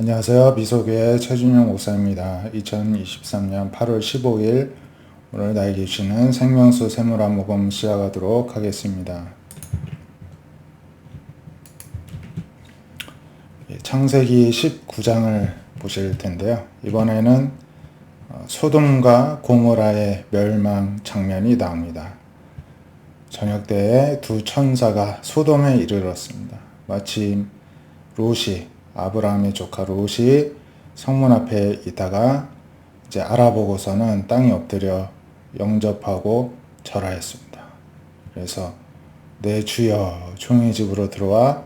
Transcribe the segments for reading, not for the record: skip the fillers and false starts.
안녕하세요. 미소교회 최준영 목사입니다. 2023년 8월 15일 오늘 나에게 주시는 생명수 세무라 모금 시작하도록 하겠습니다. 창세기 19장을 보실 텐데요. 이번에는 소돔과 고모라의 멸망 장면이 나옵니다. 저녁 때에 두 천사가 소돔에 이르렀습니다. 마침 롯이 아브라함의 조카 롯이 성문 앞에 있다가 이제 알아보고서는 땅에 엎드려 영접하고 절하였습니다. 그래서 내 주여 종의 집으로 들어와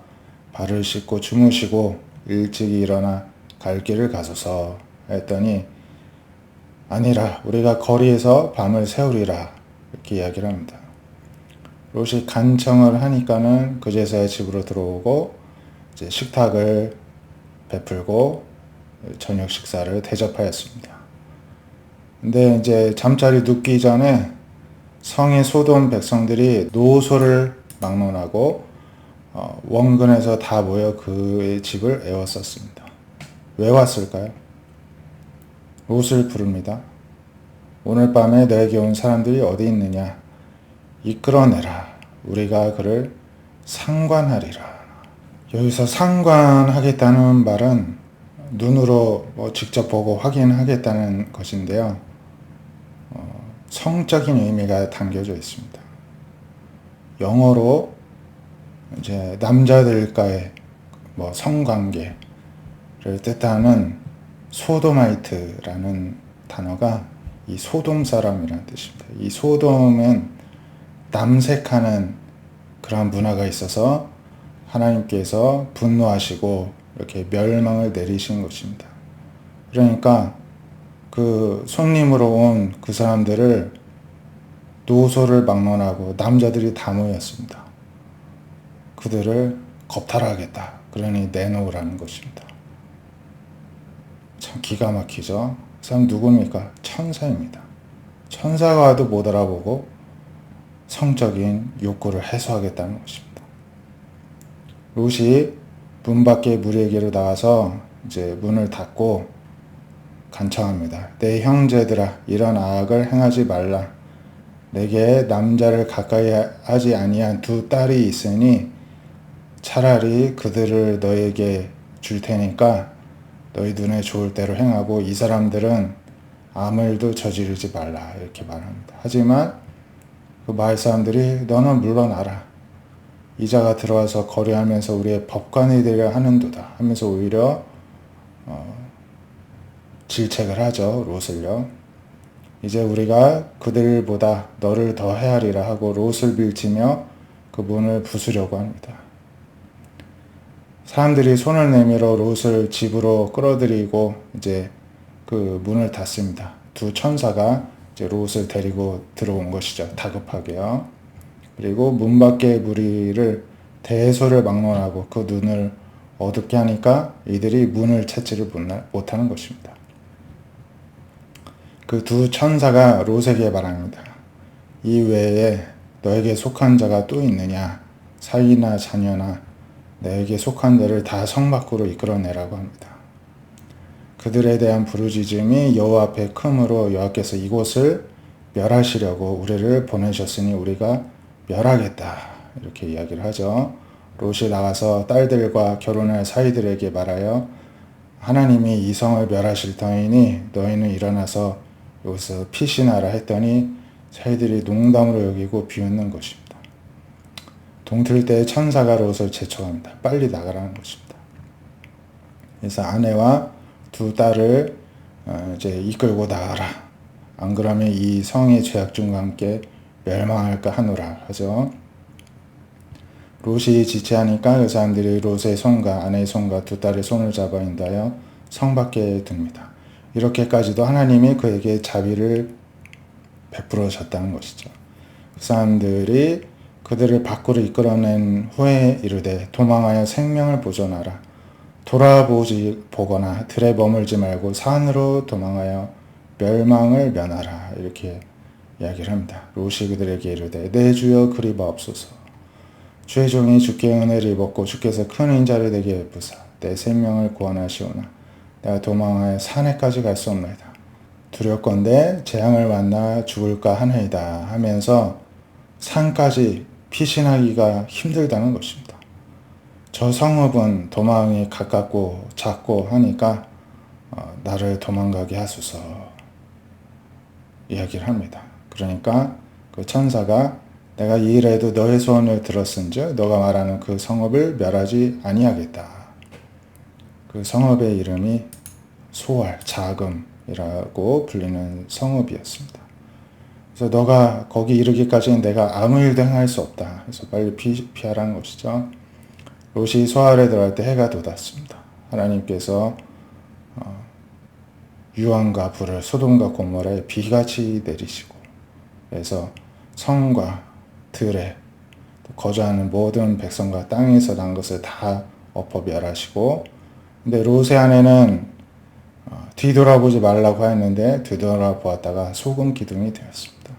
발을 씻고 주무시고 일찍이 일어나 갈 길을 가소서 했더니 아니라 우리가 거리에서 밤을 새우리라 이렇게 이야기를 합니다. 롯이 간청을 하니까는 그제서야 집으로 들어오고 이제 식탁을 베풀고 저녁 식사를 대접하였습니다. 근데 이제 잠자리 눕기 전에 성의 소돔 백성들이 노소를 막론하고 원근에서 다 모여 그의 집을 에웠었습니다. 왜 왔을까요? 롯을 부릅니다. 오늘 밤에 너에게 온 사람들이 어디 있느냐? 이끌어내라. 우리가 그를 상관하리라. 여기서 상관하겠다는 말은 눈으로 직접 보고 확인하겠다는 것인데요. 성적인 의미가 담겨져 있습니다. 영어로 이제 남자들과의 성관계를 뜻하는 소도마이트라는 단어가 이 소돔 사람이라는 뜻입니다. 이 소돔은 남색하는 그런 문화가 있어서 하나님께서 분노하시고 이렇게 멸망을 내리신 것입니다. 그러니까 그 손님으로 온 그 사람들을 노소를 막론하고 남자들이 다 모였습니다. 그들을 겁탈하겠다. 그러니 내놓으라는 것입니다. 참 기가 막히죠. 그 사람 누굽니까? 천사입니다. 천사가 와도 못 알아보고 성적인 욕구를 해소하겠다는 것입니다. 롯이 문 밖에 무리에게로 나와서 이제 문을 닫고 간청합니다. 내 형제들아, 이런 악을 행하지 말라. 내게 남자를 가까이 하지 아니한 두 딸이 있으니 차라리 그들을 너에게 줄 테니까 너희 눈에 좋을 대로 행하고 이 사람들은 아무 일도 저지르지 말라. 이렇게 말합니다. 하지만 그 마을 사람들이 너는 물러나라. 이자가 들어와서 거래하면서 우리의 법관이 되려 하는도다 하면서 오히려 질책을 하죠. 롯을요. 이제 우리가 그들보다 너를 더 헤아리라 하고 롯을 밀치며 그 문을 부수려고 합니다. 사람들이 손을 내밀어 롯을 집으로 끌어들이고 이제 그 문을 닫습니다. 두 천사가 이제 롯을 데리고 들어온 것이죠. 다급하게요. 그리고 문 밖의 무리를 대소를 막론하고 그 눈을 어둡게 하니까 이들이 문을 찾지를 못하는 것입니다. 그 두 천사가 롯에게 말합니다. 이 외에 너에게 속한 자가 또 있느냐? 사위나 자녀나 너에게 속한 자를 다 성 밖으로 이끌어내라고 합니다. 그들에 대한 부르짖음이 여호와 앞에 크므로 여호와께서 이곳을 멸하시려고 우리를 보내셨으니 우리가 멸하겠다. 이렇게 이야기를 하죠. 롯이 나가서 딸들과 결혼할 사이들에게 말하여 하나님이 이 성을 멸하실 터이니 너희는 일어나서 여기서 피신하라 했더니 사이들이 농담으로 여기고 비웃는 것입니다. 동틀 때 천사가 롯을 재촉합니다. 빨리 나가라는 것입니다. 그래서 아내와 두 딸을 이제 이끌고 나가라. 안 그러면 이 성의 죄악중과 함께 멸망할까 하노라 하죠. 롯이 지체하니까 그 사람들이 롯의 손과 아내의 손과 두 딸의 손을 잡아 인도하여 성 밖에 둡니다. 이렇게까지도 하나님이 그에게 자비를 베풀어 줬다는 것이죠. 그 사람들이 그들을 밖으로 이끌어낸 후에 이르되 도망하여 생명을 보존하라. 보거나 들에 머물지 말고 산으로 도망하여 멸망을 면하라. 이렇게 이야기를 합니다. 롯이 그들에게 이르되 내 주여 그리 마옵소서. 주의 종이 주께 은혜를 입었고 주께서 큰 인자를 내게 베푸사 내 생명을 구원하시오나 내가 도망하여 산에까지 갈 수 없나이다. 두렵건대 재앙을 만나 죽을까 하나이다 하면서 산까지 피신하기가 힘들다는 것입니다. 저 성읍은 도망이 가깝고 작고 하니까 나를 도망가게 하소서 이야기를 합니다. 그러니까 그 천사가 내가 이 일에도 너의 소원을 들었은즉 너가 말하는 그 성읍을 멸하지 아니하겠다. 그 성읍의 이름이 소알, 자금이라고 불리는 성읍이었습니다. 그래서 너가 거기 이르기까지는 내가 아무 일도 행할 수 없다. 그래서 빨리 피하라는 것이죠. 롯이 소알에 들어갈 때 해가 돋았습니다. 하나님께서 유황과 불을 소돔과 고모라에 비같이 내리시고, 그래서 성과 들에 거주하는 모든 백성과 땅에서 난 것을 다 엎어 멸하시고, 근데 롯의 아내는 뒤돌아보지 말라고 했는데 뒤돌아보았다가 소금 기둥이 되었습니다.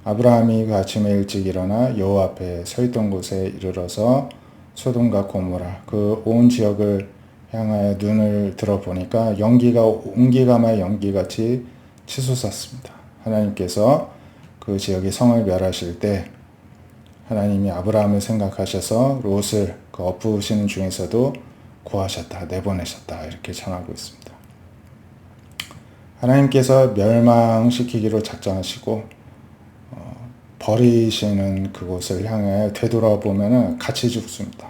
아브라함이 그 아침에 일찍 일어나 여호와 앞에 서 있던 곳에 이르러서 소돔과 고모라 그 온 지역을 향하여 눈을 들어보니까 연기가 온기가마의 연기같이 치솟았습니다. 하나님께서 그 지역의 성을 멸하실 때 하나님이 아브라함을 생각하셔서 롯을 그 엎으시는 중에서도 구하셨다, 내보내셨다 이렇게 전하고 있습니다. 하나님께서 멸망시키기로 작정하시고 버리시는 그곳을 향해 되돌아보면 같이 죽습니다.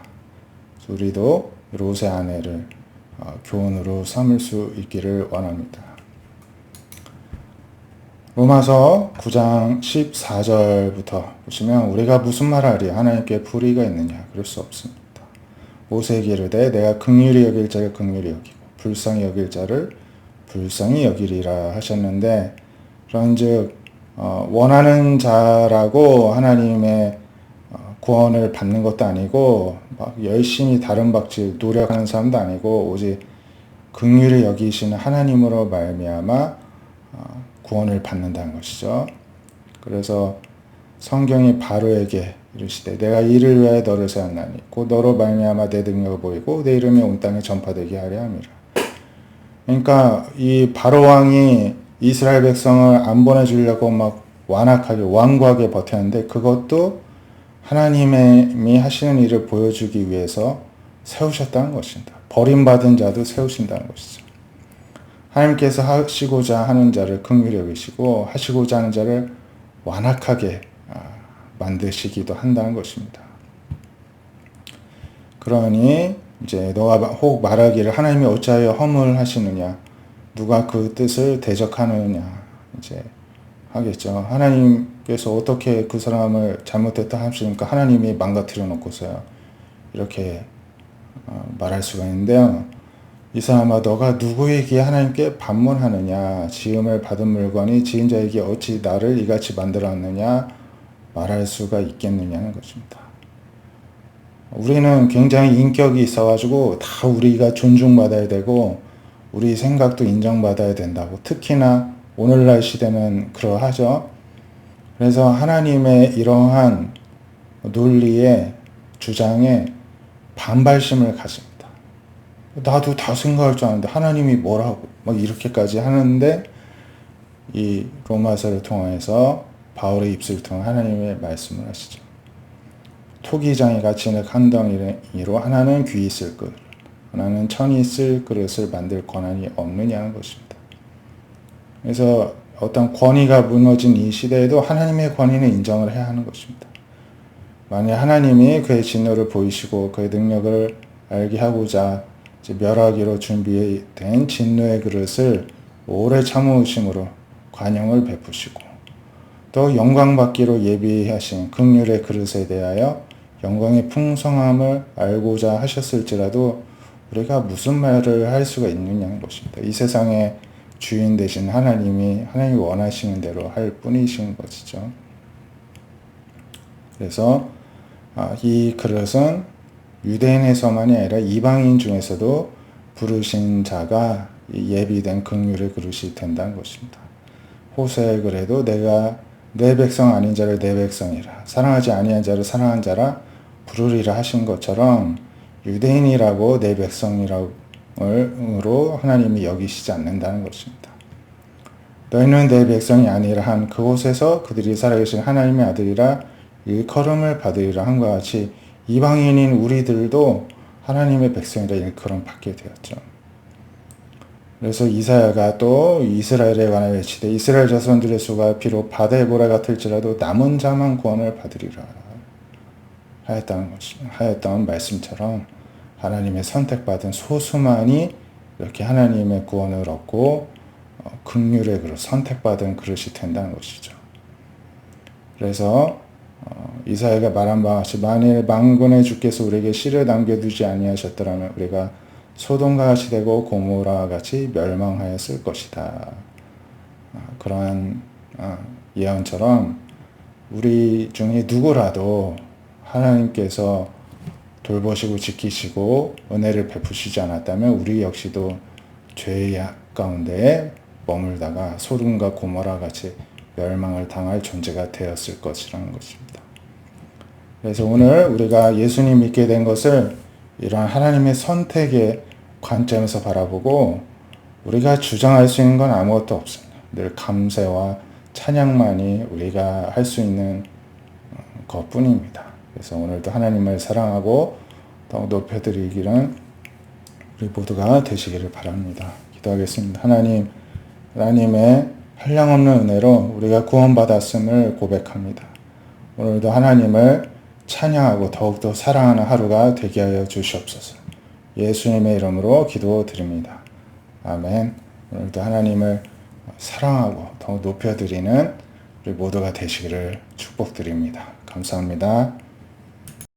우리도 롯의 아내를 교훈으로 삼을 수 있기를 원합니다. 로마서 9장 14절부터 보시면 우리가 무슨 말하리 하나님께 불의가 있느냐 그럴 수 없습니다. 모세에게 이르되 내가 긍휼히 여길 자를 긍휼히 여기고 불쌍히 여길 자를 불쌍히 여기리라 하셨는데, 그런즉 원하는 자라고 하나님의 구원을 받는 것도 아니고 막 열심히 다른 박질 노력하는 사람도 아니고 오직 긍휼히 여기시는 하나님으로 말미암아 구원을 받는다는 것이죠. 그래서 성경이 바로에게 이르시되 내가 이를 위하여 너를 세웠나니 곧 너로 말미암아 내 능력을 보이고 내 이름이 온 땅에 전파되게 하려 함이라. 그러니까 이 바로 왕이 이스라엘 백성을 안 보내주려고 막 완악하게 완고하게 버텼는데 그것도 하나님이 하시는 일을 보여주기 위해서 세우셨다는 것입니다. 버림받은 자도 세우신다는 것이죠. 하나님께서 하시고자 하는 자를 긍휼히 여기시고 하시고자 하는 자를 완악하게 만드시기도 한다는 것입니다. 그러니 이제 너가 혹 말하기를 하나님이 어찌하여 허물하시느냐 누가 그 뜻을 대적하느냐 이제 하겠죠. 하나님께서 어떻게 그 사람을 잘못했다 하십니까? 하나님이 망가뜨려 놓고서요. 이렇게 말할 수가 있는데요. 이 사람아 너가 누구에게 하나님께 반문하느냐 지음을 받은 물건이 지은 자에게 어찌 나를 이같이 만들었느냐 말할 수가 있겠느냐는 것입니다. 우리는 굉장히 인격이 있어가지고 다 우리가 존중받아야 되고 우리 생각도 인정받아야 된다고, 특히나 오늘날 시대는 그러하죠. 그래서 하나님의 이러한 논리에 주장에 반발심을 가집니다. 나도 다 생각할 줄 아는데 하나님이 뭐라고 막 이렇게까지 하는데, 이 로마서를 통해서 바울의 입술을 통해 하나님의 말씀을 하시죠. 토기장이가 진흙 한 덩이로 하나는 귀 있을 그릇 하나는 천이 있을 그릇을 만들 권한이 없느냐는 것입니다. 그래서 어떤 권위가 무너진 이 시대에도 하나님의 권위는 인정을 해야 하는 것입니다. 만약 하나님이 그의 진노를 보이시고 그의 능력을 알게 하고자 멸하기로 준비된 진노의 그릇을 오래 참으심으로 관용을 베푸시고 또 영광받기로 예비하신 긍휼의 그릇에 대하여 영광의 풍성함을 알고자 하셨을지라도 우리가 무슨 말을 할 수가 있느냐는 것입니다. 이 세상의 주인 되신 하나님이 원하시는 대로 할 뿐이신 것이죠. 그래서 이 그릇은 유대인에서만이 아니라 이방인 중에서도 부르신 자가 예비된 긍휼의 그릇이 된다는 것입니다. 호세의 글에도 내가 내 백성 아닌 자를 내 백성이라 사랑하지 아니한 자를 사랑한 자라 부르리라 하신 것처럼 유대인이라고 내 백성이라고 백성으로 하나님이 여기시지 않는다는 것입니다. 너희는 내 백성이 아니라 한 그곳에서 그들이 살아계신 하나님의 아들이라 일컬음을 받으리라 함과 같이 이방인인 우리들도 하나님의 백성이라 일컬음 받게 되었죠. 그래서 이사야가 또 이스라엘에 관하여 외치되 이스라엘 자손들의 수가 비록 바다의 모래 같을지라도 남은 자만 구원을 받으리라 하였던 말씀처럼 하나님의 선택받은 소수만이 이렇게 하나님의 구원을 얻고 긍휼의 그릇, 선택받은 그릇이 된다는 것이죠. 그래서 이사야가 말한 바와 같이 만일 만군의 주께서 우리에게 씨를 남겨두지 아니하셨더라면 우리가 소돔과 같이 되고 고모라와 같이 멸망하였을 것이다. 그러한 예언처럼 우리 중에 누구라도 하나님께서 돌보시고 지키시고 은혜를 베푸시지 않았다면 우리 역시도 죄의 가운데 머물다가 소돔과 고모라 같이 멸망을 당할 존재가 되었을 것이라는 것입니다. 그래서 오늘 우리가 예수님 믿게 된 것을 이러한 하나님의 선택의 관점에서 바라보고 우리가 주장할 수 있는 건 아무것도 없습니다. 늘 감사와 찬양만이 우리가 할 수 있는 것뿐입니다. 그래서 오늘도 하나님을 사랑하고 더욱 높여드리기는 우리 모두가 되시기를 바랍니다. 기도하겠습니다. 하나님의 한량없는 은혜로 우리가 구원받았음을 고백합니다. 오늘도 하나님을 찬양하고 더욱더 사랑하는 하루가 되게 하여 주시옵소서. 예수님의 이름으로 기도드립니다. 아멘. 오늘도 하나님을 사랑하고 더욱 높여드리는 우리 모두가 되시기를 축복드립니다. 감사합니다.